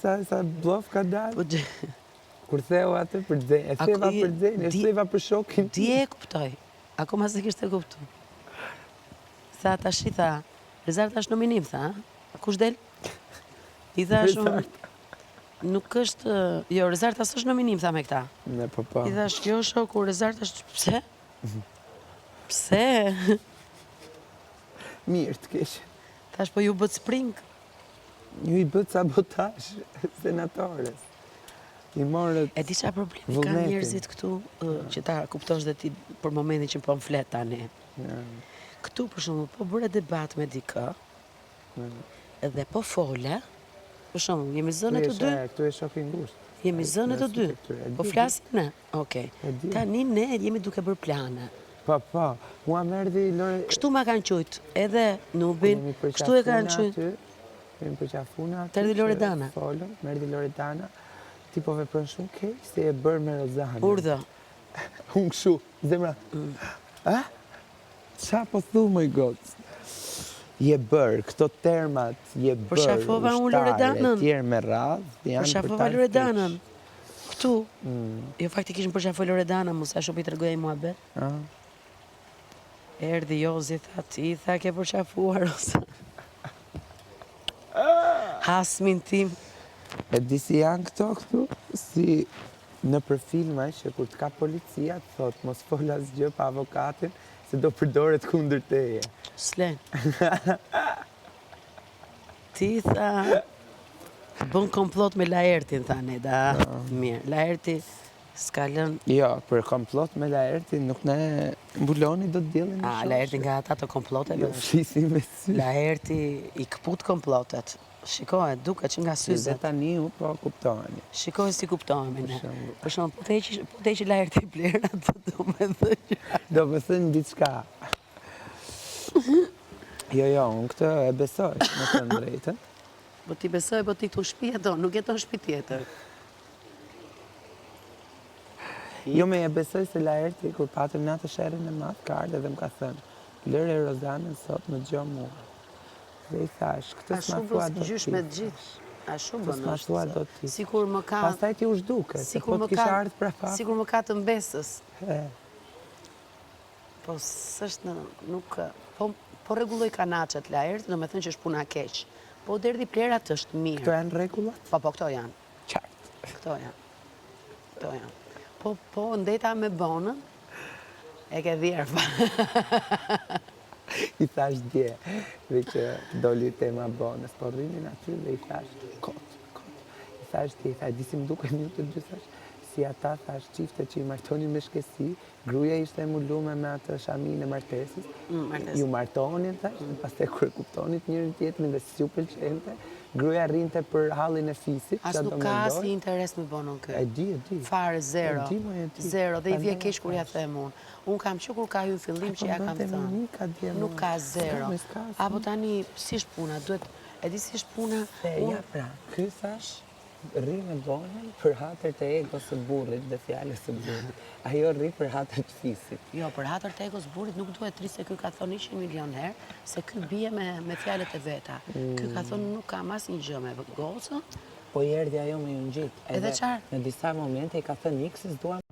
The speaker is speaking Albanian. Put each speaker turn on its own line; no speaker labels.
sa blof ka dalë.
Po
Kur theu atë për Xhen, e theva për Xhen, e theva për shokin.
Ti e kuptoj. Akoma se kishte kuptu. Tha tash i tha, Rezarta është nominim, tha, kush del? I tha shumë, nuk është, jo, Rezarta s'është nominim, tha me këta.
Ne, po.
I thash, jo, shoku, Rezarta është, pse? Pse?
Mirë të keshë.
Thash, po ju bët spring.
Ju i bët sabotash senatores. I morët
E di qa problemi ka
vullnetin.
njerëzit këtu, që ta kuptosh dhe ti për momentin që po më flet tani. Këtu, për shumë, po bëre debat me dikë, edhe po fole, për shumë, jemi zënë të dy?
Këtu e shokin ngusht.
Jemi zënë të dy? Po flasim ne? Okej. Tani ne jemi duke bërë plane.
Po, mua merdi Lore...
Kështu ma kanë qujtë, edhe Nubin, kështu e kanë qujtë.
Jemi përqafuna aty.
Terdi Loredana.
Merdi Loredana. Ti po veprën shumë keq se e bërë me Rozana.
Urdhë.
Unë këshu, zemra. Qa po thu më i gocë? Je bërë, këto termat, je bërë,
Përshafova unë Loredanën.
Tjerë me radhë, janë
Përshafova Loredanën. Këtu. Jo faktikisht më përshafoj Loredanën, musa shumë i të rëgoja i mua be. Erdi Jozi, tha ti, tha ke përshafuar, ose. Hasmin tim.
E di si janë këtu, si në për filma që kur të ka policia, të thot, mos fol asgjë pa avokatin, se do përdoret kundër teje.
Slen. Ti tha, bën komplot me Laertin, tha ne, da, mirë. Laerti s'ka lën...
Jo, për komplot me Laertin, nuk ne mbuloni do të dilin në shoshë.
Laerti nga ata të komploteve.
Jo, flisim me sy.
Laerti i këput komplotet. Shikoj, duke që nga syzet.
Dhe tani u po kuptoheni.
Shikoj si kuptohemi ne. Për shumë, po të eqi Laerti plera, do me thënë.
Do me thënë diçka. Jo, unë këtë e besoj, me të drejtën.
Po ti besoj, po ti këtu shpi ato, nuk jeton shpi tjetër.
Jo, me e besoj se Laerti, kur patëm në atë sherrin e matë, ka ardhe dhe më ka thënë, lëre Rozanën sot në gjo mua. Dhe i thash, këtë s'ma thua do ti.
Gjysh me gjithë. A shumë bënë
s'ma thua do ti.
Sikur më ka...
Pastaj ti u zhduke, se po t'kisha ardhë prafak.
Sikur më ka të mbesës. Po s'është në... nuk... Po regulloj kanaqet Laerti, do me thënë që është puna keq. Po derdi plerat është mirë.
Këto janë regullat?
Po, këto janë.
Qartë.
Këto janë. Po, ndeta me bonën, e ke dhjerë.
I thash dje, dhe që doli tema bonës, po rrinin aty dhe i thash, kot. I thash dje, disi më duke një të dy, thash, si ata, thash, qifte që i martonin me shkesi, gruja ishte e mullume me atë shamin e martesis, ju martonin, thash, pas te kërë kuptonit njërin tjetërin dhe si ju pëlqente, gruja rrinte për hallin e fisit.
As nuk ka asë një interes me bonën kë.
E di.
Fare, zero. Zero, dhe i vje kesh kur ja them unë. Unë kam që kur ka ju në fillim që ja kam thënë. Nuk ka zero. Apo tani, si është puna, duhet, e di si është puna.
Ja pra, ky thash, rri me bonën për hatër të egos së burrit dhe fjallës së burrit. Ajo rri për hatër të fisit.
Jo, për hatër të egos burrit nuk duhet tri se ky ka thonë 100 milion herë, se ky bie me fjallet e veta. Ky ka thonë nuk kam as një gjë me gocën.
Po i erdhi ajo me ju ngjit.
Edhe qarë?
Në disa momente i ka thënë X-ës duam